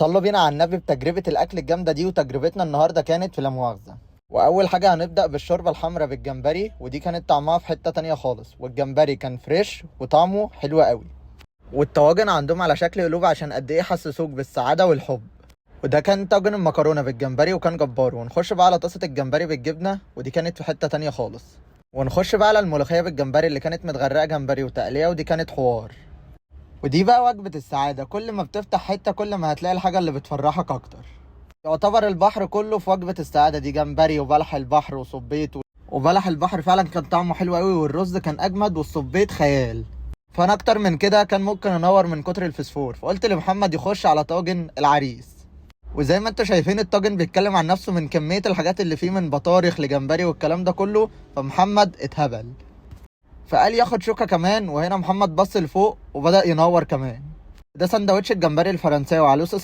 صلوا بينا على النبي بتجربة الأكل الجامدة دي. وتجربتنا النهاردة كانت في لا مؤاخذة. وأول حاجة هنبدأ بالشوربة الحمراء بالجمبري، ودي كانت طعمها في حتة تانية خالص، والجمبري كان فريش وطعمه حلو قوي. والطواجن عندهم على شكل قلوب عشان قد إيه حسسوك بالسعادة والحب. وده كان طاجن المكرونة بالجمبري وكان جبار. ونخش بقى على طاسة الجمبري بالجبنة، ودي كانت في حتة تانية خالص. ونخش بقى على الملوخية بالجمبري اللي كانت متغرقة جمبري وتقلية، ودي كانت حوار. ودي بقى وجبة السعادة، كل ما بتفتح حتة كل ما هتلاقي الحاجة اللي بتفرحك أكتر. يعتبر البحر كله في وجبة السعادة دي، جمبري وبلح البحر وصبيت وبلح البحر فعلا كان طعمه حلو قوي، والرز كان أجمد، والصبيت خيال. فأنا أكتر من كده كان ممكن أنور من كتر الفسفور، فقلت لمحمد يخش على طاجن العريس. وزي ما انتوا شايفين الطاجن بيتكلم عن نفسه من كمية الحاجات اللي فيه، من بطارخ لجمبري والكلام ده كله. فمحمد اتهبل، فقال ياخد شوكة كمان. وهنا محمد بص لفوق وبدأ ينور كمان. ده سندوتش الجمبري الفرنساوي عليه صوص